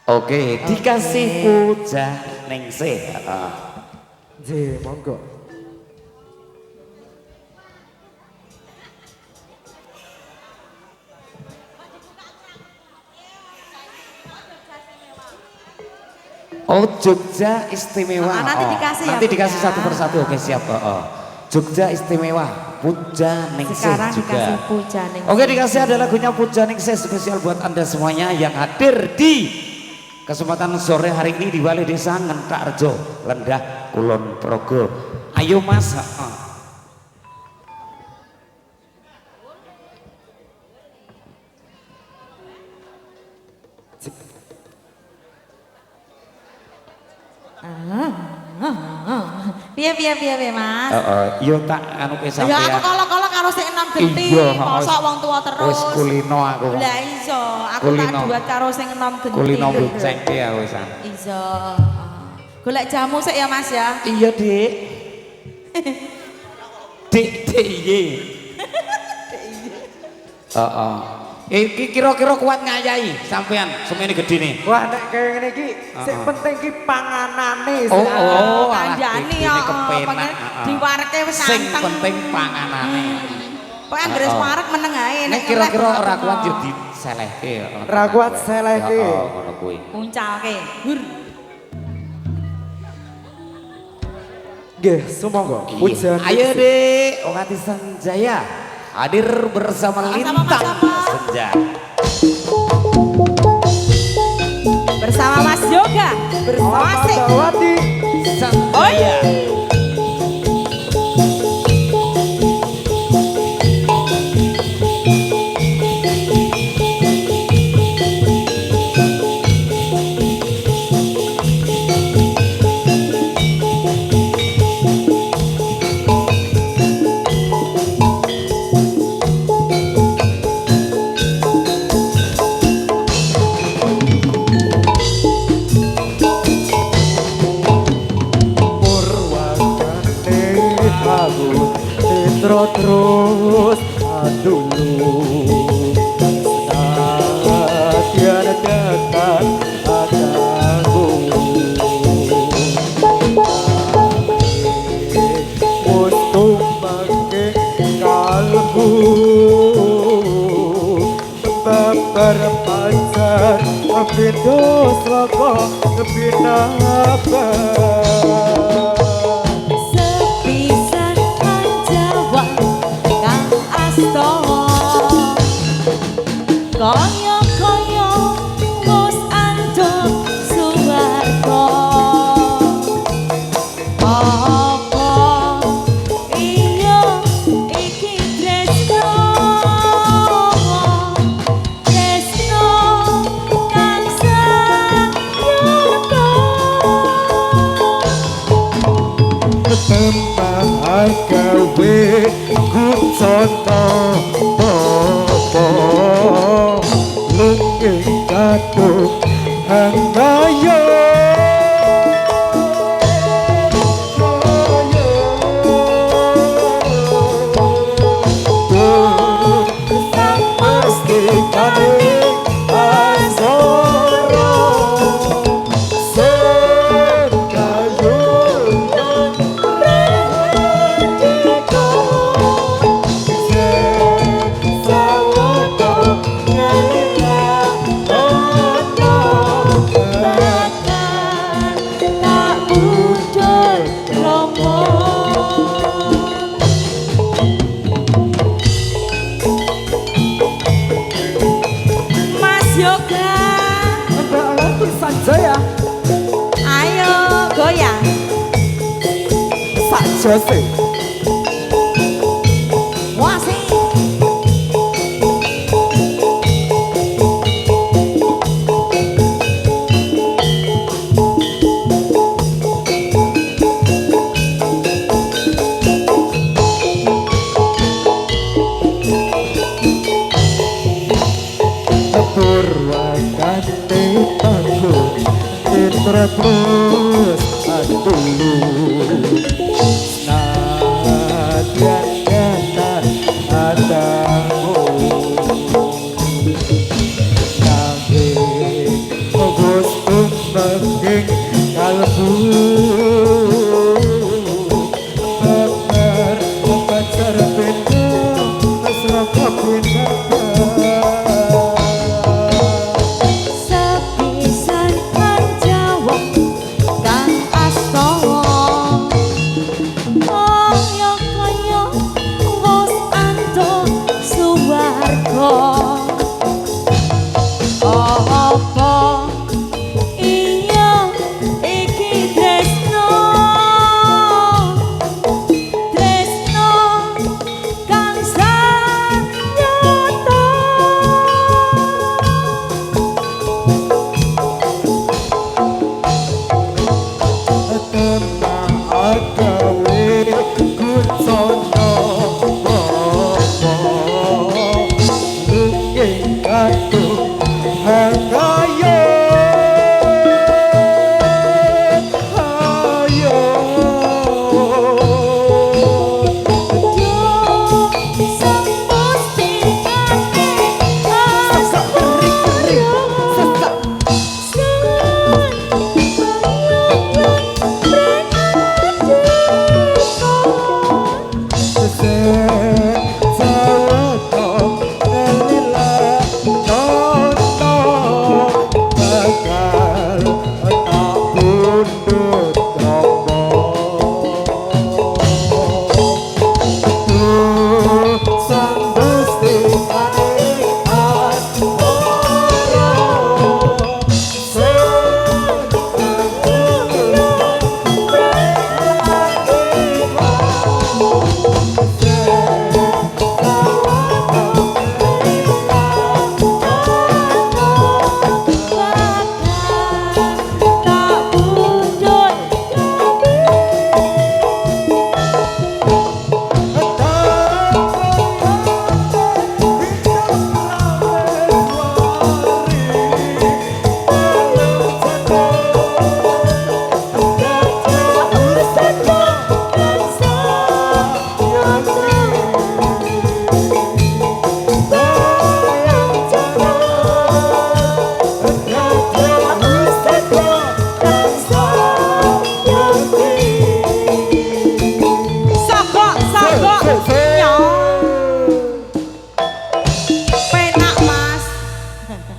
Oke, dikasih puja Ningsih. Nggih, monggo. Oh, Jogja istimewa. Nanti dikasih nanti ya, dikasih ya. satu persatu. Oke, siap. Jogja istimewa, Puja Ningsih Sekarang juga. dikasih Puja Ningsih. Oke, dikasih ada lagunya Puja Ningsih spesial buat Anda semuanya yang hadir di kesempatan sore hari ini di Balai Desa Ngentakrejo, Lendah, Kulon Progo. Ayo Mas. Piye Mas. Yo tak anu ke sampean. Ya aku kalau karo sing enom genti, mosok wong tua terus. Wis kulino aku. Lah iso, aku tak Kulino. duet karo sing enom genti. Kulino buceng ki ya wisan. Iso. Golek jamu sik ya Mas ya. Iya, Dik. Dik iye. Heeh. Iki kira-kira kuat ngayahi sampean semene gedine. Wah, nek kaya ngene iki sing penting ki panganane. Oh, Kandhani ya. Diwarke wis sing santeng. penting panganane. Kok anggere warek meneng ae Nek kira-kira ora kuat yo diselehke. Ra kuat selehke. Heeh, ngono kuwi. Puncalke. Hur. Nggih, sumangga. Puja Ayo Dik, Ongati Sanjaya hadir bersama Lintang Senja. Bersama Mas Yoga, bersama Asik. Dawati. Sanjaya. Terus dulu senatian dekat padaku untuk bangke kalbu babar pacar pindo saka pinapa Kaya-kaya mus andhong suwarga. Apa iya iki tresno? Tresno kang sayangku. Tembang gawe kucoto lungge kado handayo pasti kane asoro sekayu Sanjaya, Ayo goyang. sakjose. Wah sih. Purwakante tangguh terus dulu nadyan kata adamu nabi Gusti penting kalbu